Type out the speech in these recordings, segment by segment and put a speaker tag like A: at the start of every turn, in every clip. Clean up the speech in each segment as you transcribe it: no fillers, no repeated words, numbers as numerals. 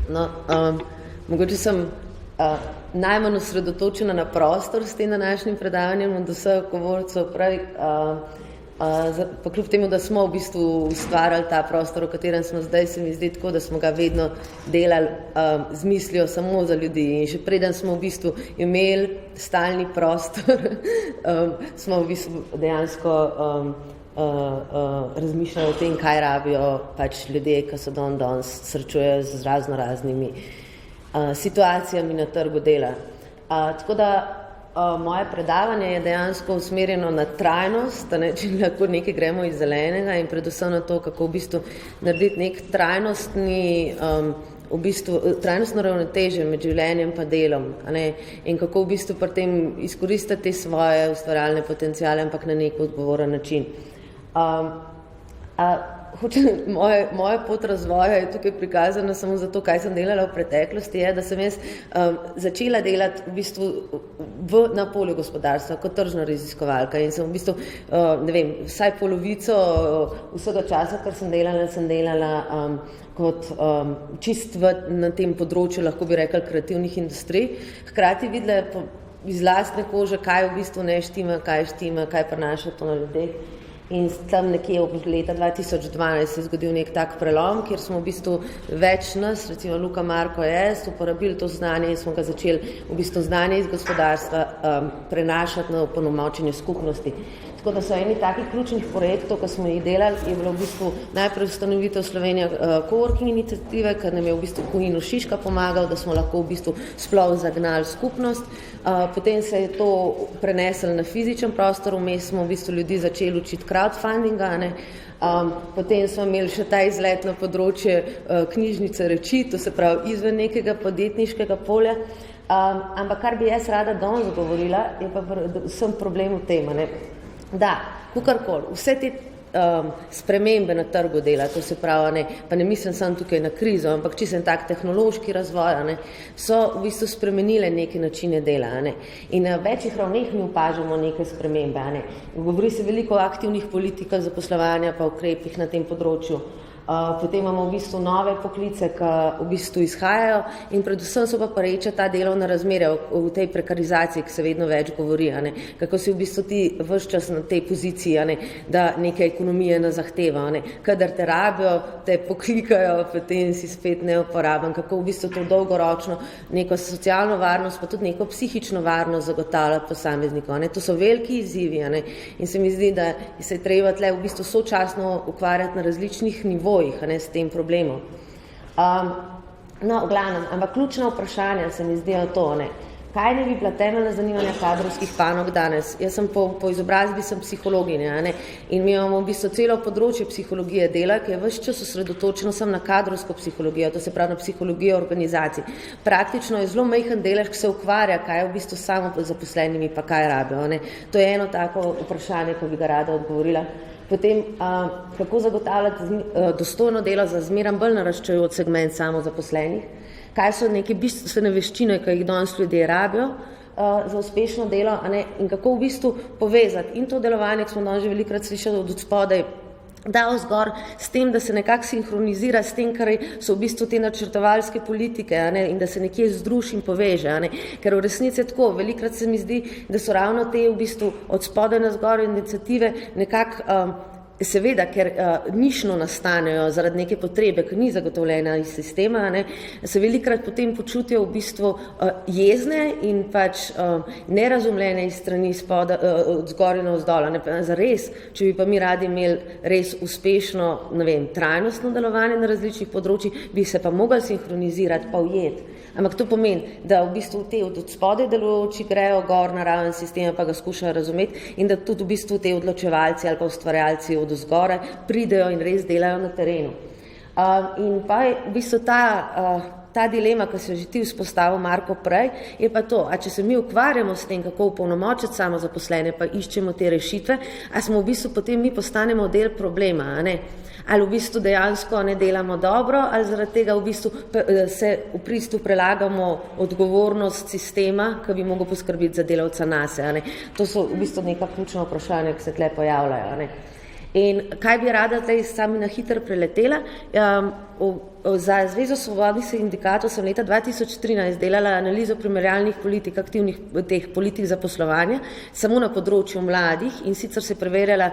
A: No, mogoče sem najmanj osredotočena na prostor s tem današnjim predavanjem od vseh govorcev, pravi, pa kljub temu, da smo v bistvu ustvarjali ta prostor, v katerem smo zdaj, se mi zdi tako, da smo ga vedno delali z mislijo samo za ljudi in še preden smo v bistvu imeli stalni prostor, smo v bistvu dejansko razmišljali o tem, kaj rabijo pač ljudje, ki se danes srečujejo z raznoraznimi situacijami na trgu dela. Tako da moje predavanje je dejansko usmerjeno na trajnost, če lahko nekaj gremo iz zelenega in predvsem na to, kako v bistvu narediti nek trajnostni trajnostno ravnotežje med življenjem pa delom, in kako v bistvu pri tem izkoristiti te svoje ustvarjalne potenciale, ampak na nek odgovoren način. Moja pot razvoja je tukaj prikazana samo zato, kaj sem delala v preteklosti, je, da sem jaz začela delati v bistvu na polju gospodarstva kot tržna raziskovalka in sem v bistvu, ne vem, vsaj polovico vsega časa, kar sem delala kot čist na tem področju, lahko bi rekli, kreativnih industrij. Hkrati videla iz lastne kože, kaj v bistvu ne štima, kaj prenaša to na ljudeh. In tam nekje od leta 2012 se je zgodil nek tak prelom, kjer smo v bistvu več nas, recimo Luka, Marko, jaz, uporabili to znanje in smo ga začeli v bistvu znanje iz gospodarstva prenašati na opolnomočenje skupnosti. Tako da so eni takih ključnih projektov, ki smo jih delali, je bilo v bistvu najprej ustanovitev Slovenija coworking iniciative, ker nam je v bistvu Kojino Šiška pomagal, da smo lahko v bistvu sploh zagnali skupnost. Potem se je to preneslo na fizičen prostor, vmes smo v bistvu ljudi začeli učiti crowdfundinga, potem smo imeli še ta izlet na področje knjižnice reči, to se pravi izven nekega podjetniškega polja. Ampak kar bi jaz rada danes govorila, je pa vsem problem v tem, da, kakorkoli, vse te spremembe na trgu dela, to se pravi, pa ne mislim samo tukaj na krizo, ampak čisto en tak tehnološki razvoj, so v bistvu spremenile neke načine dela, in na večjih ravneh mi opažamo neke spremembe, Govori se veliko o aktivnih politikah zaposlovanja pa ukrepih na tem področju. Potem imamo v bistvu nove poklice, ki v bistvu izhajajo in predvsem so pa pereča ta delovna razmerja v tej prekarizaciji, ki se vedno več govori, kako si v bistvu ti ves čas na tej poziciji, da neke ekonomije ne zahteva, kadar te rabijo, te poklikajo, potem si spet neuporaben, kako v bistvu to dolgoročno neko socialno varnost, pa tudi neko psihično varnost zagotavlja posameznikov. To so veliki izzivi, in se mi zdi, da se je treba tle v bistvu sočasno ukvarjati na različnih nivojih, s tem problemom. No, v glavnem, ampak ključna vprašanja se mi zdijo to, kaj ne bi bila temeljna zanimanja kadrovskih panog danes? Jaz sem po izobrazbi sem psihologinja, in mi imamo v bistvu celo področje psihologije dela, ki je ves čas osredotočeno samo na kadrovsko psihologijo, to se pravi na psihologijo organizacij. Praktično je zelo majhen delež, ki se ukvarja, kaj je v bistvu samo zaposlenimi, pa kaj rabijo. To je eno tako vprašanje, ko bi ga rada odgovorila. Potem, kako zagotavljati dostojno delo za zmeram bolj naraščajoč segment samozaposlenih, kaj so neke bistvene veščine, ki jih danes ljudje rabijo za uspešno delo, in kako v bistvu povezati in to delovanje, ki smo danes že velikokrat slišali od spodaj, da vzgor s tem, da se nekako sinhronizira s tem, kar so v bistvu te načrtovalske politike, in da se nekje združi in poveže, ker v resnici je tako, velikokrat se mi zdi, da so ravno te v bistvu od spodaj na zgor iniciative nekako seveda, ker nišno nastanejo zaradi neke potrebe, ki ni zagotovljena iz sistema, se velikokrat potem počutijo v bistvu jezne in pač nerazumljene iz strani od zgoraj na vzdolj. Zares, če bi pa mi radi imeli res uspešno, trajnostno delovanje na različnih področjih, bi se pa mogli sinhronizirati, pa ujeti. Ampak to pomeni, da v bistvu te od spodaj delujoči grejo gor na raven sistema, pa ga skušajo razumeti in da tudi v bistvu te odločevalci ali pa ustvarjalci od vzgoraj pridejo in res delajo na terenu. In pa je v bistvu ta dilema, ki se je že ti vzpostavil, Marko, prej, je pa to, a če se mi ukvarjamo s tem, kako opolnomočiti samozaposlene, pa iščemo te rešitve, a smo v bistvu potem mi postanemo del problema, ali v bistvu dejansko ne delamo dobro, ali zaradi tega v bistvu se v bistvu prelagamo odgovornost sistema, ki bi mogel poskrbiti za delavca nase. To so v bistvu neka ključna vprašanja, ki se tle pojavljajo. In kaj bi rada zdaj sami na hitro preletela? za Zvezo svobodnih sindikatov sem leta 2013 delala analizo primerjalnih politik, aktivnih teh politik zaposlovanja, samo na področju mladih in sicer se preverjala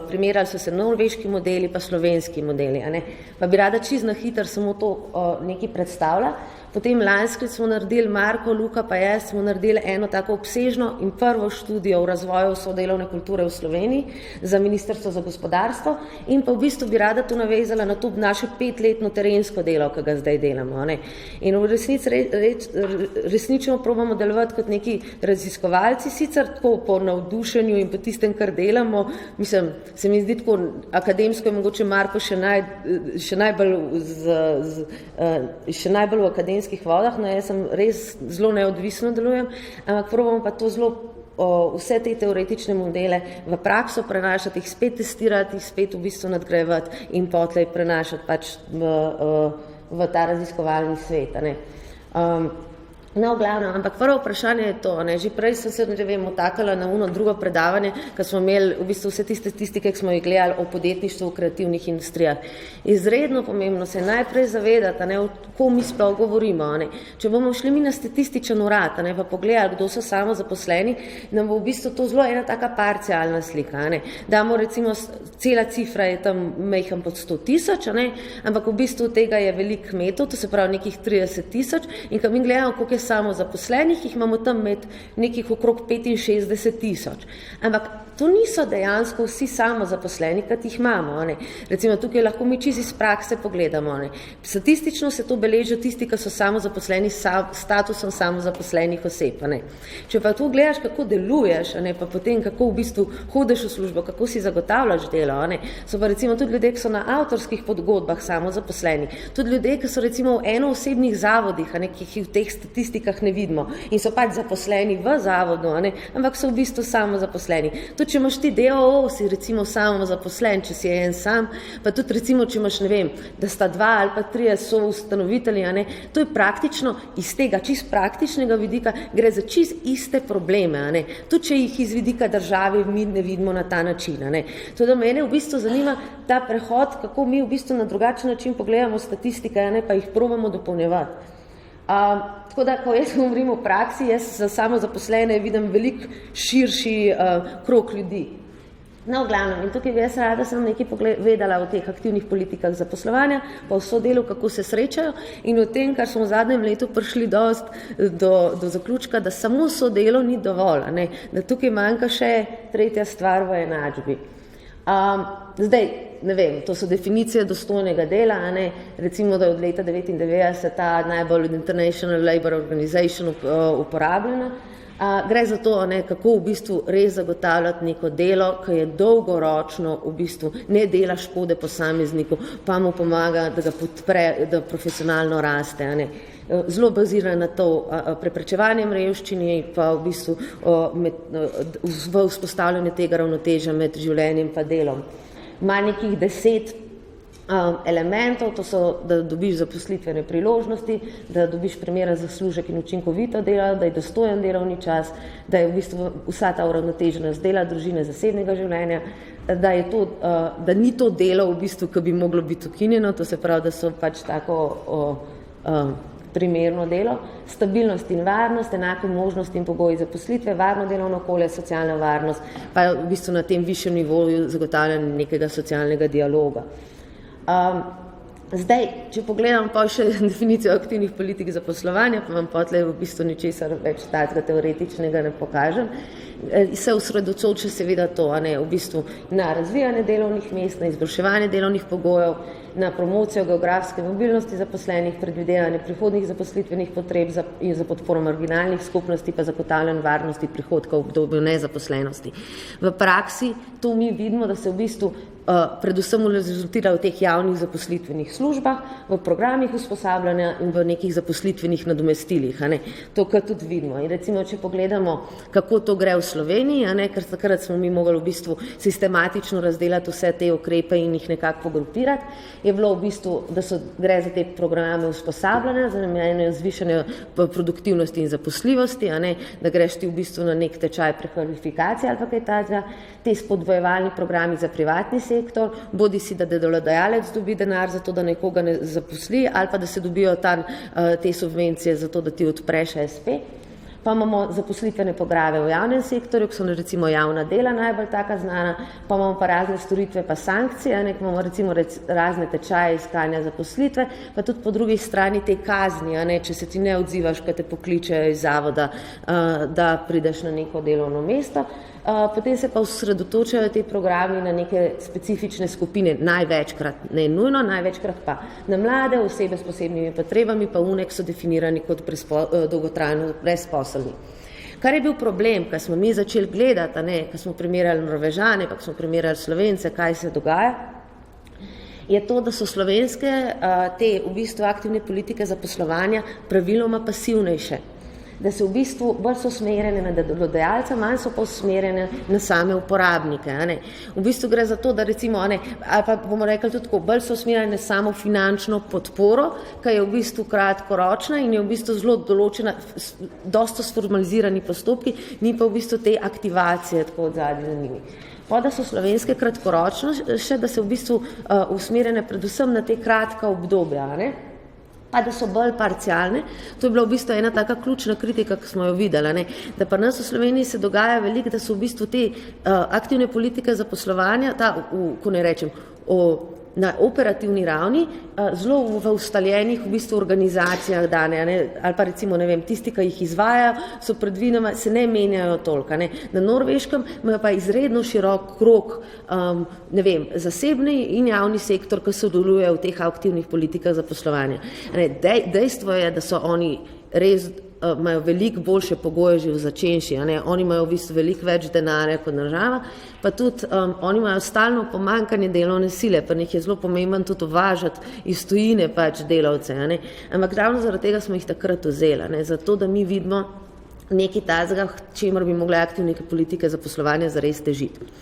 A: primerjali so se norveški modeli pa slovenski modeli, a ne. Pa bi rada čisto na hiter samo to nekaj predstavila. Potem lanskrat smo naredili, Marko, Luka pa jaz, smo naredili eno tako obsežno in prvo študijo o razvoju sodelovne kulture v Sloveniji za Ministrstvo za gospodarstvo in pa v bistvu bi rada to navezala na to naše 5-letno terensko delo, ki ga zdaj delamo. Ne. In v resnično probamo delovati kot neki raziskovalci, sicer tako po navdušenju in po tistem, kar delamo. Mislim, se mi zdi tako akademsko je mogoče Marko še najbolj v akademskih vodah, no jaz sem res zelo neodvisno delujem, ampak probamo pa to zelo vse te teoretične modele v prakso prenašati, jih spet testirati, jih spet v bistvu nadgrajevati in potlej prenašati pač v ta raziskovalni svet. Ne. No, glavno, ampak prvo vprašanje je to, ne, že prej sem se, ne vem, otakala na drugo predavanje, ko smo imeli v bistvu vse tiste statistike, ki smo jih gledali o podjetništvu v kreativnih industrijah. Izredno pomembno se najprej zavedati, ne, o kom mi sploh govorimo. Ne. Če bomo šli mi na statističen urad, ne, pa pogledali, kdo so samozaposleni, nam bo v bistvu to zelo ena taka parcialna slika. Ne. Damo recimo, cela cifra je tam majhen pod 100 000, ne, ampak v bistvu tega je veliko kmetov, to se pravi nekih 30 000 in ko mi gledamo, koliko samozaposlenih, jih imamo tam med nekih okrog 65 000. Ampak to niso dejansko vsi samozaposleni, kot jih imamo. Ne. Recimo tukaj lahko mi čisto iz prakse pogledamo. Ne. Statistično se to beležijo tisti, ki so samozaposleni s statusom samozaposlenih oseb. Ne. Če pa tu gledaš, kako deluješ, ne, pa potem kako v bistvu hodiš v službo, kako si zagotavljaš delo, ne. So pa recimo tudi ljudje, ki so na avtorskih podgodbah samozaposleni, tudi ljudje, ki so recimo v enoosebnih zavodih, ne, ki jih v teh statistikah ne vidimo in so pač zaposleni v zavodu, ne, ampak so v bistvu samozaposleni. Tudi če imaš ti DOO, si recimo samozaposlen, če si je en sam, pa tudi recimo, če imaš, ne vem, da sta 2 ali pa 3 so ustanovitelji, ne, to je praktično iz tega čist praktičnega vidika, gre za čist iste probleme, ne, tudi če jih iz vidika države mi ne vidimo na ta način. Ne. To da mene v bistvu zanima ta prehod, kako mi v bistvu na drugačen način pogledamo statistike, ne, pa jih probamo dopolnjevati. Tako da, ko jaz govorim o praksi, jaz za samozaposlene vidim veliko širši krog ljudi. No, glavno, in tukaj bi jaz rada sem nekaj vedela o teh aktivnih politikah zaposlovanja, pa o sodelu, kako se srečajo in o tem, kar smo v zadnjem letu prišli do zaključka, da samo sodelo ni dovolj, ne? Da tukaj manjka še tretja stvar v enačbi. Zdaj, ne vem, to so definicije dostojnega dela, ne? Recimo, da je od leta 1999 ta najbolj International Labour Organization uporabljena. Gre za to, ne, kako v bistvu res zagotavljati neko delo, ki je dolgoročno v bistvu ne dela škode posamezniku, pa mu pomaga, da ga podpre, da profesionalno raste. Ne. Zelo bazira na to preprečevanjem revščine, pa v bistvu v vzpostavljanju tega ravnotežja med življenjem pa delom. Ima nekih 10 elementov, to so, da dobiš zaposlitvene priložnosti, da dobiš primeren zaslužek in učinkovito delo, da je dostojen delovni čas, da je v bistvu vsa ta uravnoteženost dela, družine, zasebnega življenja, da je to, da ni to delo v bistvu, ki bi moglo biti ukinjeno, to se pravi, da so pač tako primerno delo, stabilnost in varnost, enake možnosti in pogoji zaposlitve, varno delovno okolje, socialna varnost, pa v bistvu na tem višjem nivoju zagotavljanja nekega socialnega dialoga. Zdaj, če pogledam pa še definicijo aktivnih politik zaposlovanja, pa vam potlej v bistvu ničesar več takega teoretičnega ne pokažem, se osredotoča seveda to, ne, v bistvu na razvijanje delovnih mest, na izboljševanje delovnih pogojev, na promocijo geografske mobilnosti zaposlenih, predvidevanje prihodnih zaposlitvenih potreb in za podporo marginalnih skupnosti, pa zagotavljanje varnosti prihodka v obdobju nezaposlenosti. V praksi to mi vidimo, da se v bistvu predvsem rezultira v teh javnih zaposlitvenih službah, v programih usposabljanja in v nekih zaposlitvenih nadomestilih. Ne? To, kar tudi vidimo. In recimo, če pogledamo, kako to gre v Sloveniji, ker takrat smo mi mogli v bistvu sistematično razdelati vse te ukrepe in jih nekako pogrupirati, je bilo v bistvu, da gre za te programe usposabljanja, za namenjanje zvišanja produktivnosti in zaposljivosti, da greš ti v bistvu na nek tečaj prekvalifikacije ali pa kaj takega, te spodbojevalni programi za privatni sektor, bodi si, da delodajalec dobi denar za to, da nekoga ne zaposli, ali pa da se dobijo tam te subvencije za to, da ti odpreš SP. Pa imamo zaposlitvene programe v javnem sektorju, ki so recimo javna dela najbolj taka znana, pa imamo pa razne storitve pa sankcije, imamo recimo razne tečaje iskanja zaposlitve, pa tudi po drugi strani te kazni, če se ti ne odzivaš, ko te pokličejo iz zavoda, da prideš na neko delovno mesto. Potem se pa osredotočajo te programi na neke specifične skupine, največkrat, ne nujno, največkrat pa na mlade, osebe s posebnimi potrebami, pa unek so definirani kot dolgotrajno brezposelni. Kar je bil problem, ko smo mi začeli gledati, ko smo primerjali Norvežane, pa smo primerjali Slovence, kaj se dogaja, je to, da so slovenske te v bistvu aktivne politike zaposlovanja praviloma pasivnejše. Da se v bistvu bolj so usmerjene na delodajalca, manj so pa usmerjene na same uporabnike. V bistvu gre za to, da recimo, ali pa bomo rekli tudi tako, bolj so usmerjene na samo finančno podporo, ki je v bistvu kratkoročna in je v bistvu zelo določena, dosto sformalizirani postopki, ni pa v bistvu te aktivacije tako od zadnji za njimi. Pa da so slovenske kratkoročno, še da se v bistvu usmerjene predvsem na te kratka obdobja, pa da so bolj parcialne. To je bila v bistvu ena taka ključna kritika, ki smo jo videli, da pa nas v Sloveniji se dogaja veliko, da so v bistvu te aktivne politike zaposlovanja, ko ne rečem, na operativni ravni, zelo v ustaljenih v bistvu organizacijah dane, ali pa recimo, ne vem, tisti, ki jih izvajajo, so predvidoma, se ne menjajo toliko. Na Norveškem imajo pa izredno širok krog, ne vem, zasebni in javni sektor, ki sodelujejo v teh aktivnih politikah zaposlovanja. Dejstvo je, da so oni res imajo veliko boljše pogoje že v začenši, oni imajo v bistvu veliko več denarja kot država, pa tudi oni imajo stalno pomanjkanje delovne sile, pa njih je zelo pomembno tudi uvažati iz tujine pač delavce, ampak ravno zaradi tega smo jih takrat vzeli, zato da mi vidimo nekaj tazga, čemer bi mogle aktivne politike zaposlovanja zares težiti.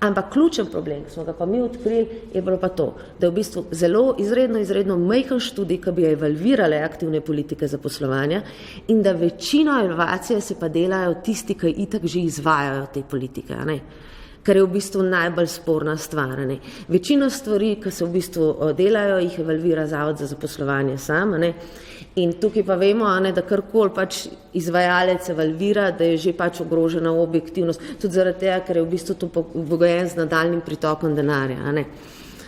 A: Ampak ključen problem, ki smo ga pa mi odkrili, je bilo pa to, da je v bistvu zelo izredno majhen študij, ki bi evalvirale aktivne politike zaposlovanja in da večino evalvacije se pa delajo tisti, ki itak že izvajajo te politike, kar je v bistvu najbolj sporna stvar. Večino stvari, ki se v bistvu delajo, jih evalvira Zavod za zaposlovanje sam, in tukaj pa vemo, da karkoli pač izvajalec evalvira, da je že pač ogrožena objektivnost, tudi zaradi tega, ker je v bistvu to pogojen z nadaljnjim pritokom denarja.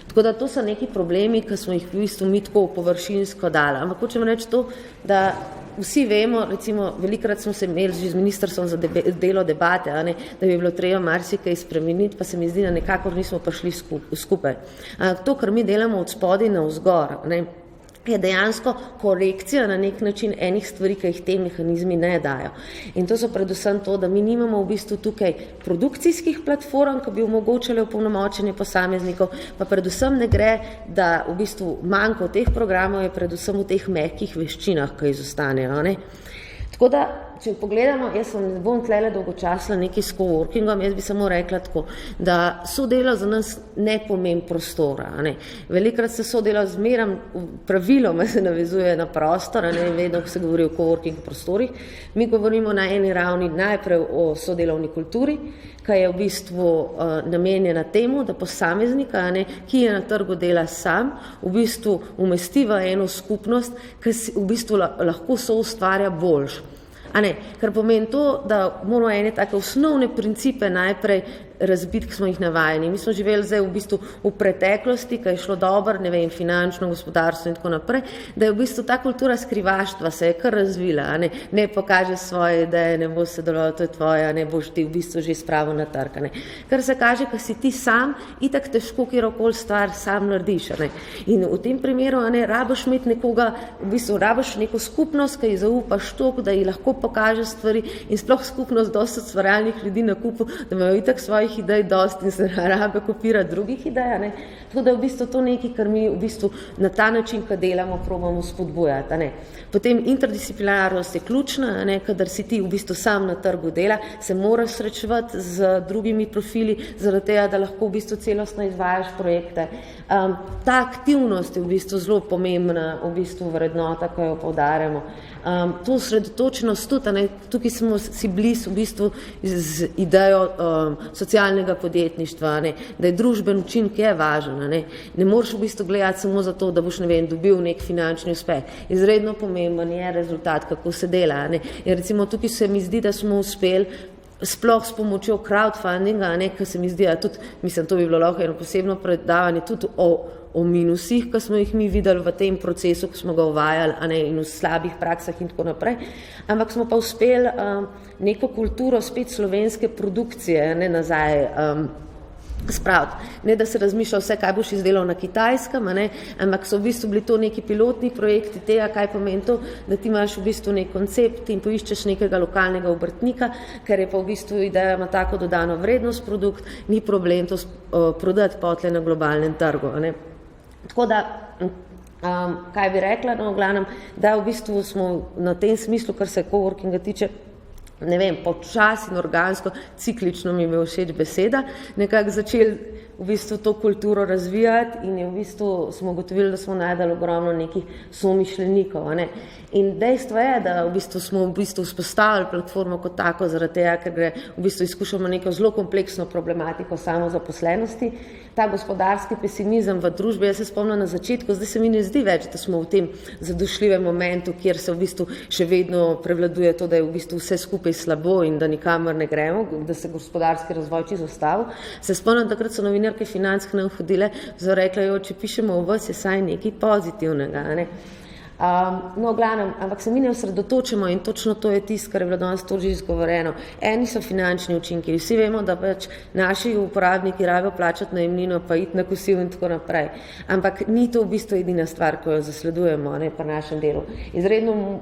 A: Tako da to so neki problemi, ki smo jih v bistvu mi tako površinsko dali. Ampak hočem reči to, da vsi vemo, recimo, velikokrat smo se imeli že z ministrstvom za delo debate, da bi bilo treba marsikaj spremeniti, pa se mi zdi, da nekako nismo prišli skupaj. To, kar mi delamo od spodaj na vzgor, je dejansko korekcija na nek način enih stvari, ki jih te mehanizmi ne dajo. In to so predvsem to, da mi nimamo v bistvu tukaj produkcijskih platform, ki bi omogočale opolnomočenje posameznikov, pa predvsem ne gre, da v bistvu manjko teh programov je predvsem v teh mehkih veščinah, ki izostanejo. Tako da, če pogledamo, jaz ne bom tlele dolgočasila nekaj s coworkingom, jaz bi samo rekla tako, da sodelo za nas ne pomeni prostora. Velikrat se sodelo zmeram, praviloma se navezuje na prostor, vedno se govori o coworking prostorih. Mi govorimo na eni ravni najprej o sodelovni kulturi, ki je v bistvu namenjena temu, da posameznika, ki je na trgu dela sam, v bistvu umesti v eno skupnost, ki v bistvu lahko soustvarja boljš. Kar pomeni to, da moramo ene take osnovne principe najprej razbiti, ki smo jih navajeni. Mi smo živeli zdaj v bistvu v preteklosti, ki je šlo dobro, ne vem, finančno, gospodarstvo in tako naprej, da je v bistvu ta kultura skrivaštva se je kar razvila, ne pokaže svoje ideje, ne boš sodeloval, to je tvoje, ne boš ti v bistvu že spravil na trg. Kar se kaže, ko si ti sam, itak težko kjerokoli stvar sam narediš. In v tem primeru rabiš imeti nekoga, v bistvu rabiš neko skupnost, ki ji zaupaš toliko, da ji lahko pokaže stvari in sploh skupnost dosti ustvarjalnih ljudi na kupu, da imajo itak svoje svojih idej dosti in se rabe kopirati drugih idej, ne. Tako da je v bistvu to nekaj, kar mi v bistvu na ta način, ko delamo, probamo spodbujati, ne. Potem interdisciplinarnost je ključna, ne, kadar si ti v bistvu sam na trgu dela, se moraš srečevati z drugimi profili, zaradi tega, da lahko v bistvu celostno izvajaš projekte. Ta aktivnost je v bistvu zelo pomembna, v bistvu vrednota, ko jo poudarjamo. To osredotočenost tudi, ne, tukaj smo si blizu v bistvu z idejo socialnega podjetništva, ne, da je družben učinek je važen, ne moreš v bistvu gledati samo za to, da boš, ne vem, dobil nek finančni uspeh. Izredno pomemben je rezultat, kako se dela, ne. In recimo tukaj se mi zdi, da smo uspeli sploh s pomočjo crowdfundinga, ne, ker se mi zdi, da tudi, mislim, to bi bilo lahko eno posebno predavanje tudi o minusih, ki smo jih mi videli v tem procesu, ki smo ga uvajali, a ne, in v slabih praksah in tako naprej, ampak smo pa uspeli neko kulturo spet slovenske produkcije, ne, nazaj spraviti. Ne, da se razmišlja vse, kaj boš izdelal na Kitajskem, ne, ampak so v bistvu bili to neki pilotni projekti tega, kaj pomeni to, da ti imaš v bistvu nek koncept in poiščeš nekega lokalnega obrtnika, ker je pa v bistvu ideja ima tako dodano vrednost produkt, ni problem to prodati potle na globalnem trgu, ne. Tako da, kaj bi rekla, no, v glavnem, da v bistvu smo na tem smislu, kar se coworkinga tiče, ne vem, počasi in organsko, ciklično mi je všeč beseda, nekako začeli v bistvu to kulturo razvijati in je v bistvu smo ugotovili, da smo najdali ogromno nekih somišljenikov, ne. In dejstvo je, da v bistvu smo v bistvu vzpostavili platformo kot tako, zaradi tega, ker gre v bistvu izkušamo neko zelo kompleksno problematiko samozaposlenosti, ta gospodarski pesimizem v družbi, jaz se spomnim na začetku, zdaj se mi ne zdi več, da smo v tem zadošljivem momentu, kjer se v bistvu še vedno prevladuje to, da je v bistvu vse skupaj slabo in da nikamor ne gremo, da se gospodarski razvoj čisto ustavil. Se spomnim, takrat so novinarke Financ k nam hodile, so rekle, če pišemo o vas, je saj nekaj pozitivnega, ne. No, glavnem, ampak se mi ne osredotočimo in točno to je tisto, kar je bilo danes to že izgovoreno. Eni so finančni učinki, vsi vemo, da pač naši uporabniki rabijo plačati najemnino, pa iti na kosil in tako naprej. Ampak ni to v bistvu edina stvar, ko jo zasledujemo, ne, pri našem delu. Izredno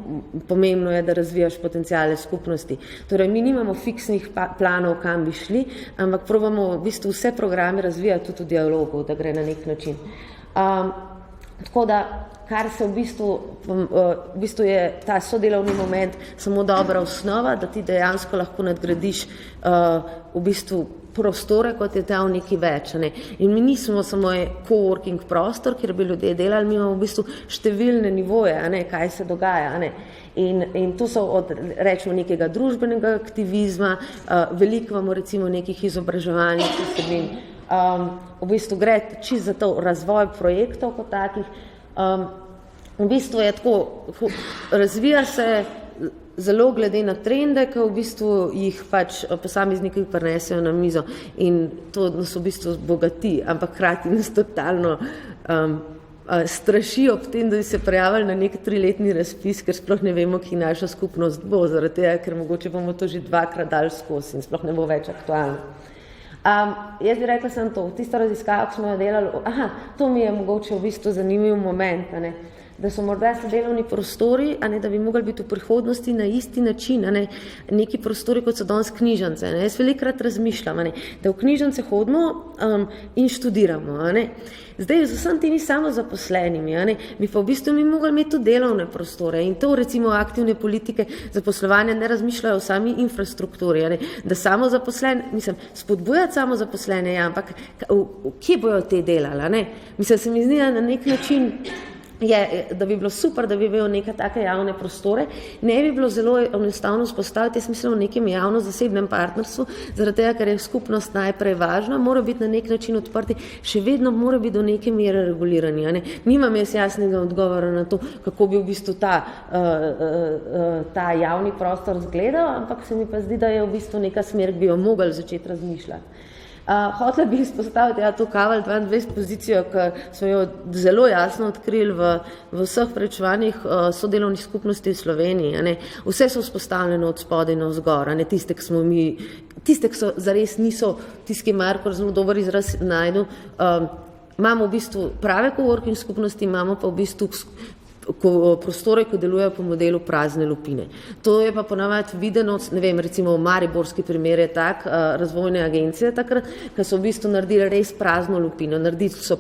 A: pomembno je, da razvijaš potenciale skupnosti. Torej, mi nimamo fiksnih planov, kam bi šli, ampak probamo v bistvu vse programe razvijati tudi v dialogu, da gre na nek način. Tako da, kar se v bistvu je ta sodelovni moment samo dobra osnova, da ti dejansko lahko nadgradiš v bistvu prostore, kot je tam nekaj več, ne. In mi nismo samo coworking prostor, kjer bi ljudje delali, mi imamo v bistvu številne nivoje, a ne, kaj se dogaja, a ne. In to so od, rečemo, nekega družbenega aktivizma, veliko imamo recimo nekih izobraževalnih vsebin, v bistvu gre čisto za to razvoj projektov kot takih, v bistvu je tako, razvija se zelo glede na trende, ki v bistvu jih pač posamezniki prinesejo na mizo in to nas v bistvu bogati, ampak hkrati nas totalno straši ob tem, da bi se prijavili na nek 3-letni razpis, ker sploh ne vemo, ki naša skupnost bo, zaradi tega, ker mogoče bomo to že 2-krat dali skozi in sploh ne bo več aktualno. Jaz bi rekla sem to, tisto raziskavo, ko smo jo delali, to mi je mogoče v bistvu zanimiv moment, ne, da so morda delovni prostori, a ne, da bi mogli biti v prihodnosti na isti način, a ne, neki prostori, kot so danes knjižnice, ne. Jaz velikokrat razmišljam, a ne, da v knjižnice hodimo in študiramo, a ne. Zdaj, z vsem temi samozaposlenimi, a ne, bi pa v bistvu mi mogli imeti tudi delovne prostore in to recimo aktivne politike zaposlovanja ne razmišljajo o sami infrastrukturi, a ne, da spodbujati samozaposlene, ja, ampak kje bojo te delali, a ne. Mislim, se mi zdi, na nek način je, da bi bilo super, da bi imel neke take javne prostore, ne bi bilo zelo enostavno vzpostaviti, jaz mislim, v nekem javno-zasebnem partnerstvu, zaradi tega, ker je skupnost najprej važna, mora biti na nek način odprti, še vedno mora biti do neke mere regulirani, a ne. Nimam jaz jasnega odgovora na to, kako bi v bistvu ta javni prostor izgledal, ampak se mi pa zdi, da je v bistvu neka smer, ki bi jo mogli začeti razmišljati. Hotela bi izpostaviti to Kaval 22 pozicijo, ki smo jo zelo jasno odkrili v vseh preučevanjih sodelovnih skupnosti v Sloveniji, a ne. Vse so vzpostavljene od spodaj navzgor, a ne, tiste, ki so zares niso, tisti, ki Marko zelo dober izraz najdu, imamo v bistvu prave coworking skupnosti, imamo pa v bistvu prostore, ko delujejo po modelu prazne lupine. To je pa ponavadi videno, ne vem, recimo mariborski primer je tak, razvojne agencije takrat, ki so v bistvu naredili res prazno lupino, naredili so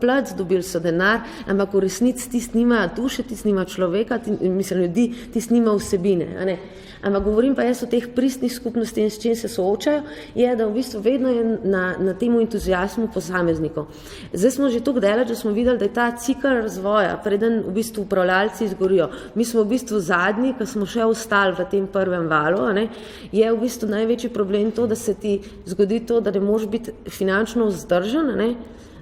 A: plac, dobili so denar, ampak v resnici tisti nima duše, tisti nima človeka, mislim ljudi, tisti nima vsebine, a ne. Ampak govorim pa jaz o teh pristnih skupnosti in s čim se soočajo, je, da v bistvu vedno je na temu entuzijazmu posameznikov. Zdaj smo že toliko daleč, da smo videli, da je ta cikl razvoja, preden v bistvu upravljalci izgorijo. Mi smo v bistvu zadnji, ki smo še ostali v tem prvem valu, ne, je v bistvu največji problem to, da se ti zgodi to, da ne moreš biti finančno vzdržen, ne,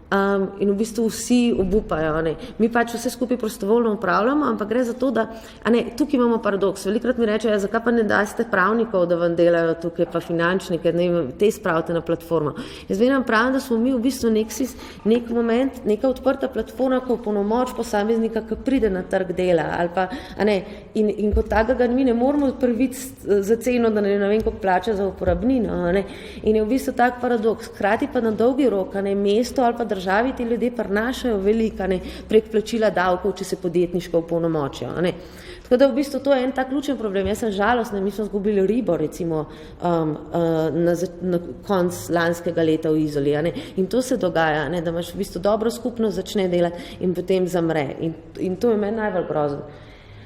A: in v bistvu vsi obupajo. Ne. Mi pač vse skupaj prostovoljno upravljamo, ampak gre za to, da tukaj imamo paradoks. Velikrat mi rečejo, zakaj pa ne daste pravnikov, da vam delajo tukaj, pa finančnike, te spravite na platformo. Jaz vedem pravim, da smo mi v bistvu nek moment, neka odprta platforma, ko polnomoč posameznika, ki pride na trg dela, ali pa, in kot takega mi ne moramo prviti za ceno, da ne vem, koliko plača za uporabnino, in je v bistvu tak paradoks. Hkrati pa na dolgi rok, mesto ali pa državi ti ljudje prinašajo veliko, prek plačila davkov, če se podjetniško opolnomočijo. Tako da v bistvu to je en tak ključen problem. Jaz sem žalostna, mi smo zgubili Ribo, recimo, na konc lanskega leta v Izoli. In to se dogaja, da imaš v bistvu dobro skupnost, začne delati in potem zamre. In to je meni najbolj grozno.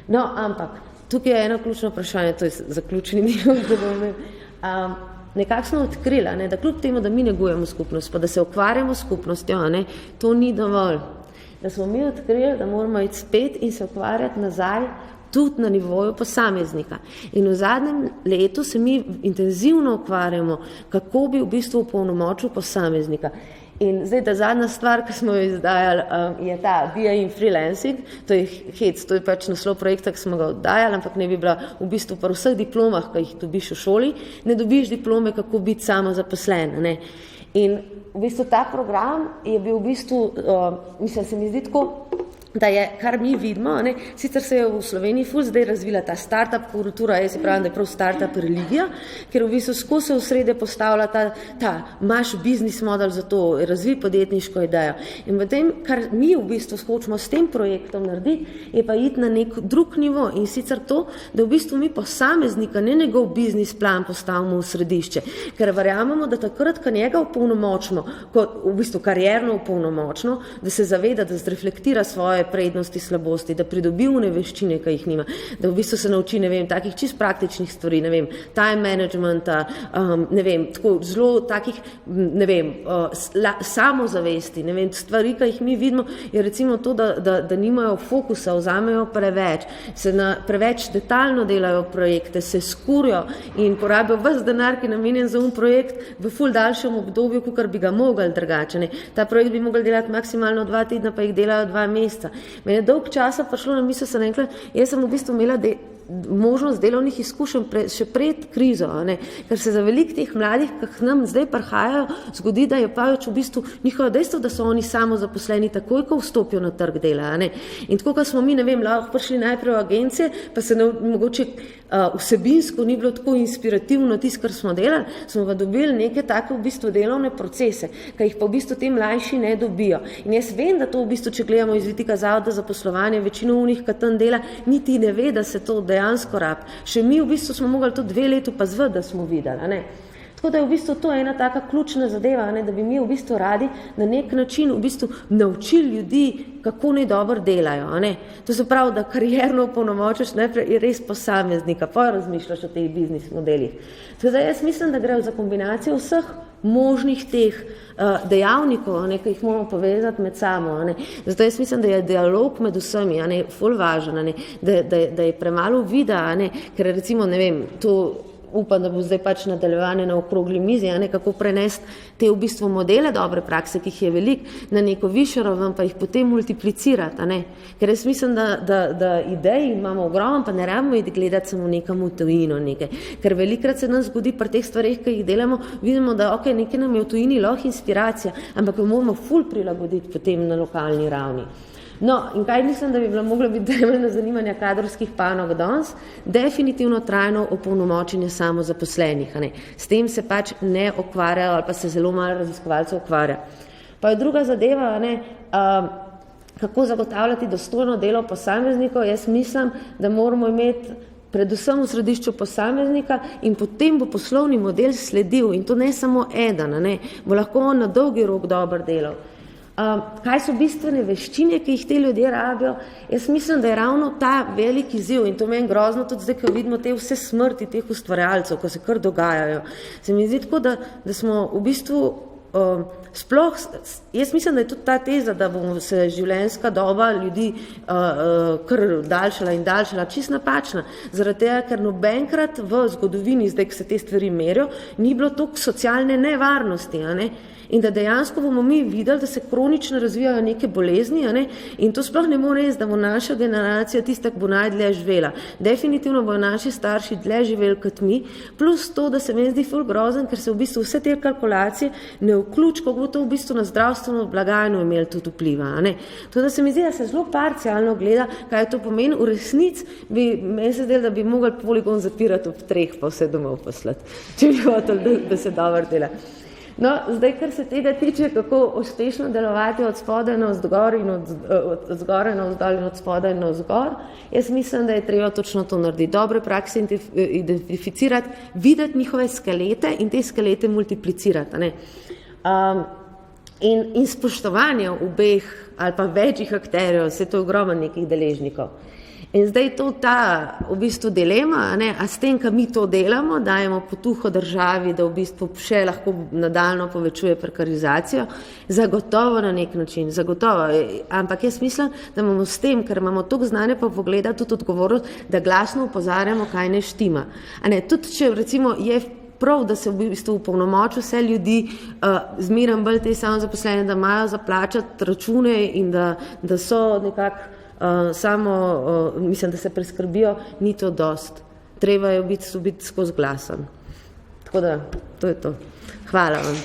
A: No, ampak tukaj je eno ključno vprašanje, to je zaključni del, nekako smo odkrili, da kljub temu, da mi negujemo skupnost, pa da se ukvarjamo s skupnostjo, to ni dovolj. Da smo mi odkrili, da moramo iti spet in se ukvarjati nazaj tudi na nivoju posameznika. In v zadnjem letu se mi intenzivno ukvarjamo, kako bi v bistvu opolnomočil posameznika. In zdaj, ta zadnja stvar, ki smo jo izdajali, je ta BA in freelancing, to je HEC, to je pač naslov projekta, ki smo ga oddajali, ampak ne bi bila v bistvu pri vseh diplomah, ki jih dobiš v šoli, ne dobiš diplome, kako biti samozaposlen. In v bistvu ta program je bil v bistvu, mislim, se mi zdi tako, da je, kar mi vidimo, sicer se je v Sloveniji ful zdaj razvila ta startup kultura, jaz pravim, da je prav startup religija, ker v bistvu skozi se v srede postavlja ta imaš biznis model za to, razvij podjetniško idejo. In potem, kar mi v bistvu hočemo s tem projektom narediti, je pa iti na nek drug nivo in sicer to, da v bistvu mi posameznika, ne njegov biznis plan postavimo v središče, ker verjamemo, da takrat, ko njega opolnomočimo, v bistvu karierno opolnomočno, da se zaveda, da zreflektira svoje prednosti, slabosti, da pridobi veščine, ki jih nima, da v bistvu se nauči, ne vem, takih čist praktičnih stvari, ne vem, time managementa, ne vem, tako zelo takih, ne vem, samozavesti, ne vem, stvari, ki jih mi vidimo, je recimo to, da nimajo fokusa, vzamejo preveč, preveč detaljno delajo projekte, se skurijo in porabijo ves denar, ki je namenjen za projekt v ful daljšem obdobju, kakor bi ga mogli drugače. Ta projekt bi mogli delati maksimalno 2 tedna, pa jih delajo 2 meseca. Meni je dolg časa prišlo na misel, sem rekla, jaz sem v bistvu imela možnost delovnih izkušenj še pred krizo, ker se za veliko teh mladih, ki nam zdaj prihajajo, zgodi, da je pač v bistvu njihovo dejstvo, da so oni samozaposleni takoj, ko vstopijo na trg dela. In tako, ko smo mi, ne vem, lahko prišli najprej v agencije, pa se mogoče vsebinsko ni bilo tako inspirativno tisto, kar smo delali, smo pa dobili neke take v bistvu delovne procese, ki jih pa v bistvu te mlajši ne dobijo. In jaz vem, da to v bistvu, če gledamo iz vidika zavoda za poslovanje, večino unih, ki tam dela, niti ne ve, da se to dejansko rab. Še mi v bistvu smo mogli to 2 letu pa zvati, da smo videli. Tako da je v bistvu to ena taka ključna zadeva, da bi mi v bistvu radi na nek način v bistvu naučili ljudi, kako naj dobro delajo. To se pravi, da karierno opolnomočiš najprej res posameznika, pa razmišljaš o teh biznis modelih. Tako da jaz mislim, da gre za kombinacijo vseh možnih teh dejavnikov, ki jih moramo povezati med samo. Zato jaz mislim, da je dialog med vsemi ful važen, da je premalo vida, ker recimo, ne vem, to upam, da bo zdaj pač nadaljevanje na okrogli mizi, kako prenesti te v bistvu modele dobre prakse, ki jih je veliko, na neko višjo raven, pa jih potem multiplicirati. Ker jaz mislim, da idej imamo ogromno, pa ne rabimo iti gledati samo nekam v tujino nekaj. Ker velikrat se nam zgodi pri teh stvareh, ki jih delamo, vidimo, da nekaj nam je v tujini lahko inspiracija, ampak jo moramo ful prilagoditi potem na lokalni ravni. No, in kaj mislim, da bi bila mogla biti temeljna zanimanja kadrovskih panog danes? Definitivno trajno opolnomočenje samozaposlenih. S tem se pač ne ukvarjajo ali pa se zelo malo raziskovalcev ukvarja. Pa je druga zadeva, kako zagotavljati dostojno delo posameznikov, jaz mislim, da moramo imeti predvsem v središču posameznika in potem bo poslovni model sledil in to ne samo eden, ne, bo lahko on na dolgi rok dober delal. Kaj so bistvene veščine, ki jih te ljudje rabijo? Jaz mislim, da je ravno ta veliki izziv in to meni grozno tudi zdaj, ko vidimo te vse smrti teh ustvarjalcev, ko se kar dogajajo. Se mi zdi tako, da smo v bistvu sploh, jaz mislim, da je tudi ta teza, da bomo se življenjska doba ljudi kar daljšala in daljšala, čisto napačna. Zaradi tega, ker nobenkrat v zgodovini, zdaj, ko se te stvari merijo, ni bilo toliko socialne nevarnosti, a ne? In da dejansko bomo mi videli, da se kronično razvijajo neke bolezni, a ne? In to sploh ne more res, da bo naša generacija tista, ki bo najdlje živela. Definitivno bojo naši starši dlje živeli kot mi, plus to, da se meni zdi ful grozen, ker se v bistvu vse te kalkulacije ne vključi, kako bo to v bistvu na zdravstveno blagajno imeli tudi vpliva, a ne? To, da se mi zdi, da se zelo parcialno gleda, kaj to pomeni, v resnici bi meni se zdelo, da bi mogli poligon zapirati ob 3 pa vse domov poslati, če bi hoteli, da se dobro dela. No, zdaj, kar se tega tiče, kako uspešno delovati od spodaj na vzgor in od zgoraj na vzdolj in od spodaj na vzgor, jaz mislim, da je treba točno to narediti. Dobre prakse identificirati, videti njihove skelete in te skelete multiplicirati. Ne? In spoštovanje obeh ali pa večjih akterjev, vse to je ogromno nekih deležnikov. In zdaj to ta v bistvu dilema, a ne, a s tem, ko mi to delamo, dajemo potuho državi, da v bistvu še lahko nadaljno povečuje prekarizacijo, zagotovo na nek način, zagotovo. Ampak jaz mislim, da imamo s tem, ker imamo toliko znanja pa pogleda, tudi odgovornost, da glasno opozarjamo, kaj ne štima. A ne, tudi če recimo je prav, da se v bistvu upolnomoči vse ljudi, zmeram bolj te samozaposlene, da imajo za plačati račune in da so nekako mislim, da se preskrbijo, ni to dost. Treba je biti skozi glasen. Tako da, to je to. Hvala vam.